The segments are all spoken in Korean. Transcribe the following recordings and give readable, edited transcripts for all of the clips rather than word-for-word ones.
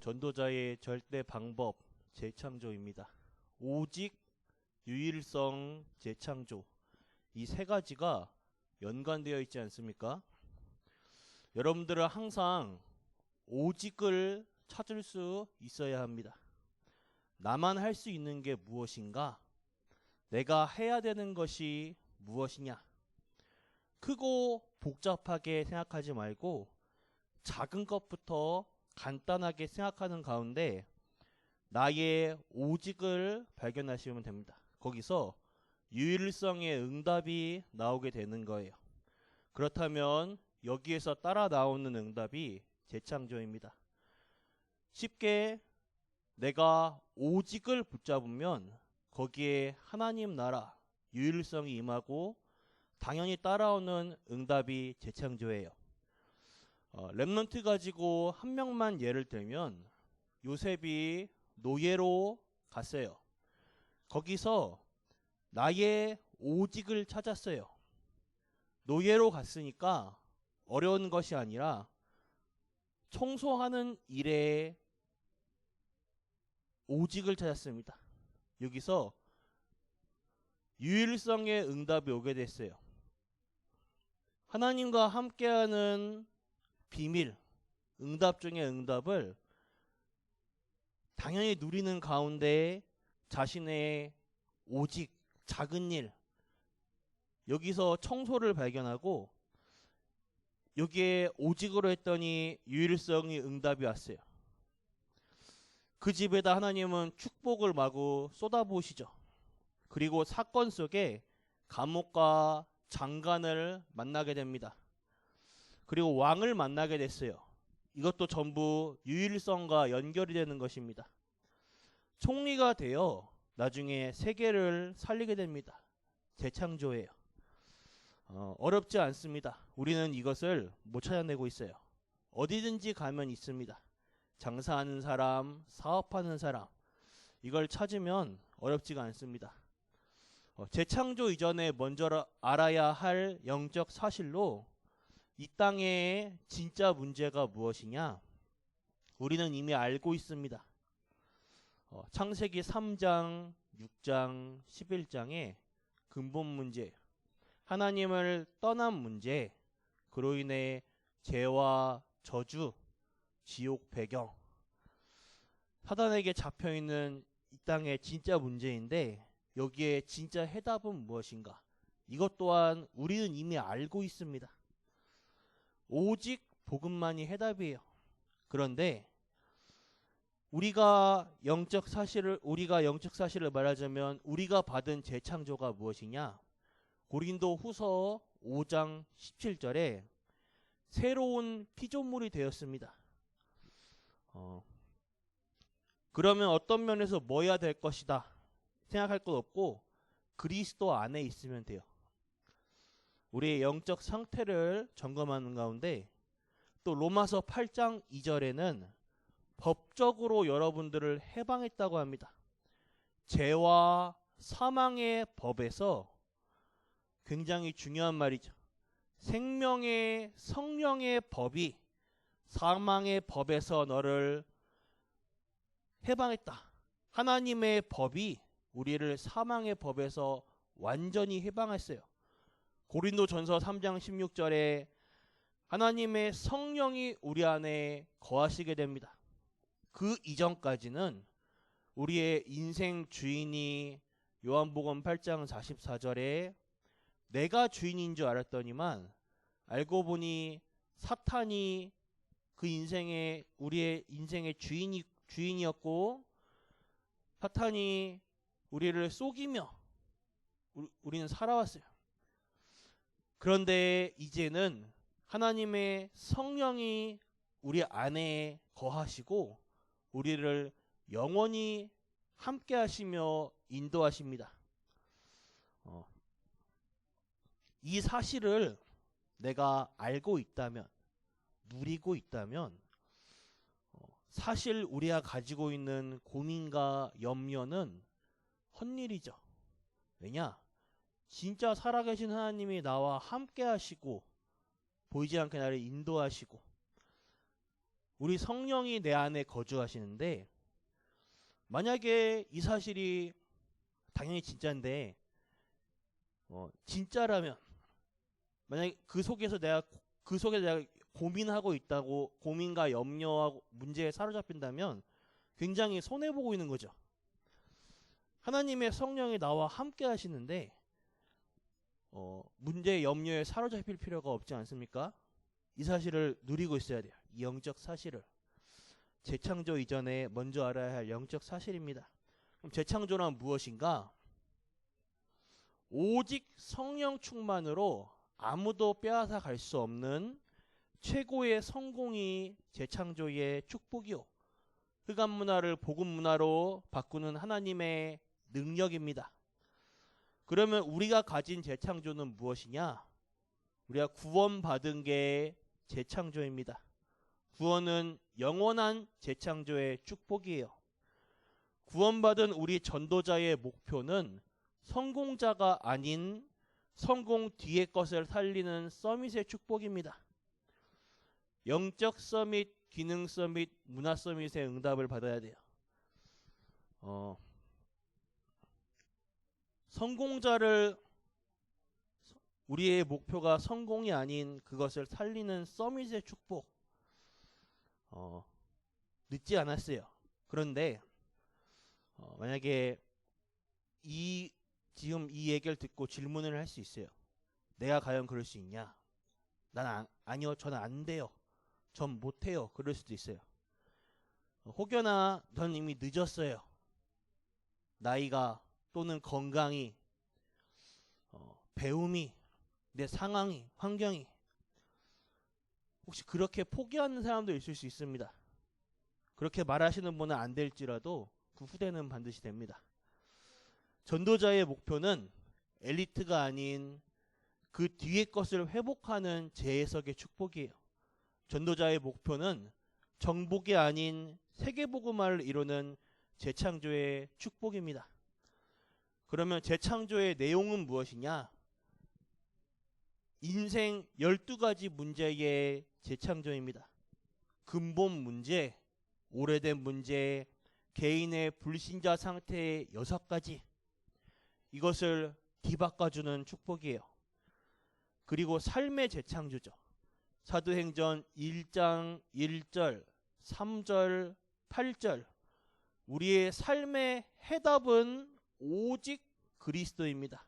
전도자의 절대 방법 재창조입니다. 오직, 유일성, 재창조, 이 세 가지가 연관되어 있지 않습니까? 여러분들은 항상 오직을 찾을 수 있어야 합니다. 나만 할 수 있는 게 무엇인가? 내가 해야 되는 것이 무엇이냐? 크고 복잡하게 생각하지 말고 작은 것부터 간단하게 생각하는 가운데 나의 오직을 발견하시면 됩니다. 거기서 유일성의 응답이 나오게 되는 거예요. 그렇다면 여기에서 따라 나오는 응답이 재창조입니다. 쉽게 내가 오직을 붙잡으면 거기에 하나님 나라, 유일성이 임하고 당연히 따라오는 응답이 재창조예요. 렘넌트 가지고 한 명만 예를 들면 요셉이 노예로 갔어요. 거기서 나의 오직을 찾았어요. 노예로 갔으니까 어려운 것이 아니라 청소하는 일에 오직을 찾았습니다. 여기서 유일성의 응답이 오게 됐어요. 하나님과 함께하는 비밀, 응답 중의 응답을 당연히 누리는 가운데 자신의 오직, 작은 일, 여기서 청소를 발견하고 여기에 오직으로 했더니 유일성의 응답이 왔어요. 그 집에다 하나님은 축복을 마구 쏟아부으시죠. 그리고 사건 속에 감옥과 장관을 만나게 됩니다. 그리고 왕을 만나게 됐어요. 이것도 전부 유일성과 연결이 되는 것입니다. 총리가 되어 나중에 세계를 살리게 됩니다. 재창조예요. 어렵지 않습니다. 우리는 이것을 못 찾아내고 있어요. 어디든지 가면 있습니다. 장사하는 사람, 사업하는 사람, 이걸 찾으면 어렵지가 않습니다. 재창조 이전에 먼저 알아야 할 영적 사실로 이 땅의 진짜 문제가 무엇이냐? 우리는 이미 알고 있습니다. 창세기 3장, 6장, 11장의 근본 문제, 하나님을 떠난 문제, 그로 인해 죄와 저주, 지옥 배경, 사단에게 잡혀있는 이 땅의 진짜 문제인데 여기에 진짜 해답은 무엇인가? 이것 또한 우리는 이미 알고 있습니다. 오직 복음만이 해답이에요. 그런데 우리가 영적 사실을 말하자면 우리가 받은 재창조가 무엇이냐? 고린도 후서 5장 17절에 새로운 피조물이 되었습니다. 그러면 어떤 면에서 뭐 해야 될 것이다 생각할 것 없고 그리스도 안에 있으면 돼요. 우리의 영적 상태를 점검하는 가운데 또 로마서 8장 2절에는 법적으로 여러분들을 해방했다고 합니다. 죄와 사망의 법에서 굉장히 중요한 말이죠. 생명의 성령의 법이 사망의 법에서 너를 해방했다. 하나님의 법이 우리를 사망의 법에서 완전히 해방했어요. 고린도전서 3장 16절에 하나님의 성령이 우리 안에 거하시게 됩니다. 그 이전까지는 우리의 인생 주인이 요한복음 8장 44절에 내가 주인인 줄 알았더니만 알고 보니 사탄이 그 우리의 인생의 주인이었고 사탄이 우리를 속이며 우리는 살아왔어요. 그런데 이제는 하나님의 성령이 우리 안에 거하시고 우리를 영원히 함께 하시며 인도하십니다. 이 사실을 내가 알고 있다면, 누리고 있다면 사실 우리가 가지고 있는 고민과 염려는 헛일이죠. 왜냐? 진짜 살아계신 하나님이 나와 함께 하시고 보이지 않게 나를 인도하시고 우리 성령이 내 안에 거주하시는데, 만약에 이 사실이 당연히 진짜인데 진짜라면, 만약에 그 속에서 내가 고민하고 있다고, 고민과 염려하고 문제에 사로잡힌다면 굉장히 손해보고 있는 거죠. 하나님의 성령이 나와 함께 하시는데 문제 염려에 사로잡힐 필요가 없지 않습니까? 이 사실을 누리고 있어야 돼요. 이 영적 사실을. 재창조 이전에 먼저 알아야 할 영적 사실입니다. 그럼 재창조란 무엇인가? 오직 성령 충만으로 아무도 빼앗아 갈 수 없는 최고의 성공이 재창조의 축복이요, 흑암 문화를 복음 문화로 바꾸는 하나님의 능력입니다. 그러면 우리가 가진 재창조는 무엇이냐? 우리가 구원받은 게 재창조입니다. 구원은 영원한 재창조의 축복이에요. 구원받은 우리 전도자의 목표는 성공자가 아닌 성공 뒤의 것을 살리는 서밋의 축복입니다. 영적 서밋, 기능 서밋, 문화 서밋의 응답을 받아야 돼요. 성공자를, 우리의 목표가 성공이 아닌 그것을 살리는 서밋의 축복, 늦지 않았어요. 그런데 만약에 지금 이 얘기를 듣고 질문을 할 수 있어요. 내가 과연 그럴 수 있냐? 아니요, 저는 안 돼요. 전 못해요. 그럴 수도 있어요. 혹여나 넌 이미 늦었어요. 나이가 또는 건강이, 배움이, 내 상황이, 환경이. 혹시 그렇게 포기하는 사람도 있을 수 있습니다. 그렇게 말하시는 분은 안 될지라도 그 후대는 반드시 됩니다. 전도자의 목표는 엘리트가 아닌 그 뒤의 것을 회복하는 재해석의 축복이에요. 전도자의 목표는 정복이 아닌 세계복음화를 이루는 재창조의 축복입니다. 그러면 재창조의 내용은 무엇이냐? 인생 12가지 문제의 재창조입니다. 근본 문제, 오래된 문제, 개인의 불신자 상태의 6가지, 이것을 뒤바꿔주는 축복이에요. 그리고 삶의 재창조죠. 사도행전 1장 1절, 3절, 8절, 우리의 삶의 해답은 오직 그리스도입니다.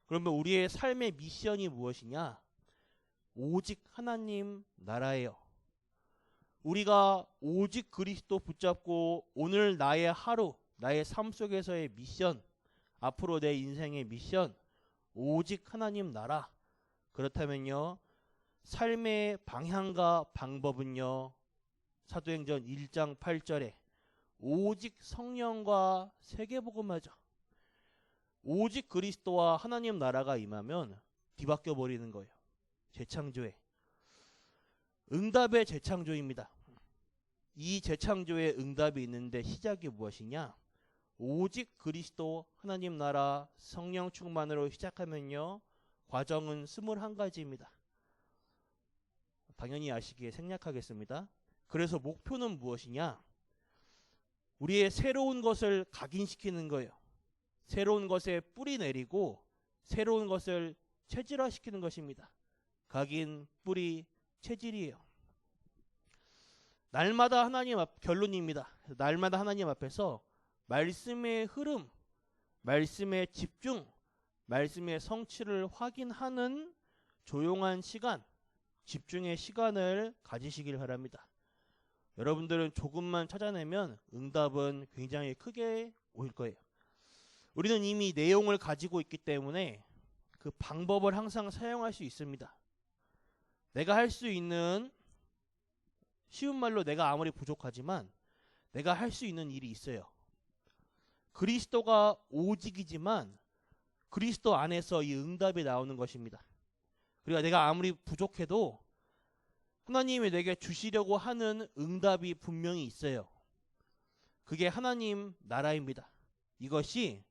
그러면 우리의 삶의 미션이 무엇이냐? 오직 하나님 나라예요. 우리가 오직 그리스도 붙잡고 오늘 나의 하루, 나의 삶 속에서의 미션, 앞으로 내 인생의 미션, 오직 하나님 나라. 그렇다면요, 삶의 방향과 방법은요, 사도행전 1장 8절에 오직 성령과 세계복음화죠. 오직 그리스도와 하나님 나라가 임하면 뒤바뀌어 버리는 거예요. 재창조에. 응답의 재창조입니다. 이 재창조의 응답이 있는데 시작이 무엇이냐? 오직 그리스도, 하나님 나라, 성령 충만으로 시작하면요, 과정은 21가지입니다. 당연히 아시기에 생략하겠습니다. 그래서 목표는 무엇이냐? 우리의 새로운 것을 각인시키는 거예요. 새로운 것에 뿌리 내리고 새로운 것을 체질화시키는 것입니다. 각인, 뿌리, 체질이에요. 날마다 하나님 결론입니다. 날마다 하나님 앞에서 말씀의 흐름, 말씀의 집중, 말씀의 성취를 확인하는 조용한 시간, 집중의 시간을 가지시길 바랍니다. 여러분들은 조금만 찾아내면 응답은 굉장히 크게 올 거예요. 우리는 이미 내용을 가지고 있기 때문에 그 방법을 항상 사용할 수 있습니다. 내가 할 수 있는, 쉬운 말로 내가 아무리 부족하지만 내가 할 수 있는 일이 있어요. 그리스도가 오직이지만 그리스도 안에서 이 응답이 나오는 것입니다. 그러니까 내가 아무리 부족해도 하나님이 내게 주시려고 하는 응답이 분명히 있어요. 그게 하나님 나라입니다. 이것이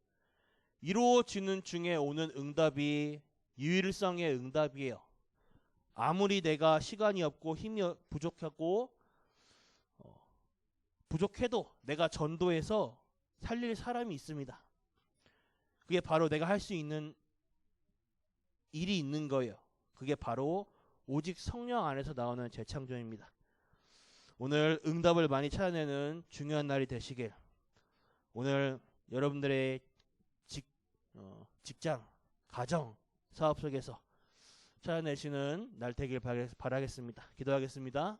이루어지는 중에 오는 응답이 유일성의 응답이에요. 아무리 내가 시간이 없고 힘이 부족하고 부족해도 내가 전도해서 살릴 사람이 있습니다. 그게 바로 내가 할 수 있는 일이 있는 거예요. 그게 바로 오직 성령 안에서 나오는 재창조입니다. 오늘 응답을 많이 찾아내는 중요한 날이 되시길, 오늘 여러분들의 직장, 가정, 사업 속에서 찾아내시는 날 되길 바라겠습니다. 기도하겠습니다.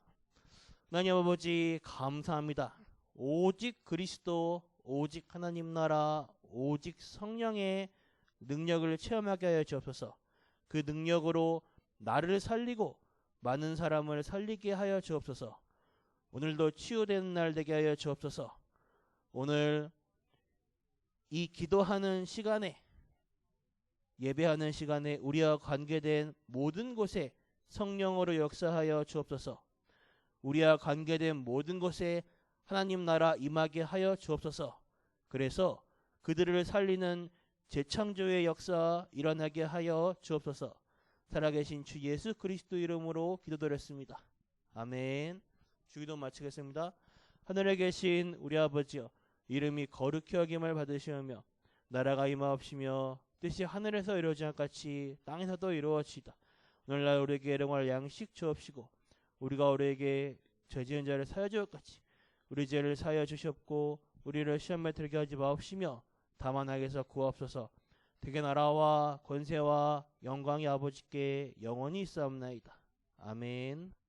하나님 아버지, 감사합니다. 오직 그리스도, 오직 하나님 나라, 오직 성령의 능력을 체험하게 하여 주옵소서. 그 능력으로 나를 살리고 많은 사람을 살리게 하여 주옵소서. 오늘도 치유되는 날 되게 하여 주옵소서. 오늘 이 기도하는 시간에, 예배하는 시간에 우리와 관계된 모든 곳에 성령으로 역사하여 주옵소서. 우리와 관계된 모든 곳에 하나님 나라 임하게 하여 주옵소서. 그래서 그들을 살리는 재창조의 역사 일어나게 하여 주옵소서. 살아계신 주 예수 그리스도 이름으로 기도드렸습니다. 아멘. 주기도 마치겠습니다. 하늘에 계신 우리 아버지여, 이름이 거룩히 여김을 받으시오며 나라가 임하옵시며 뜻이 하늘에서 이루어지는 것 같이 땅에서도 이루어지이다. 오늘날 우리에게 일용할 양식 주옵시고 우리가 우리에게 죄 지은 자를 사하여 주옵 같이 우리 죄를 사하여 주시옵고 우리를 시험에 들게 하지 마옵시며 다만 악에서 구하옵소서. 대개 나라와 권세와 영광이 아버지께 영원히 있사옵나이다. 아멘.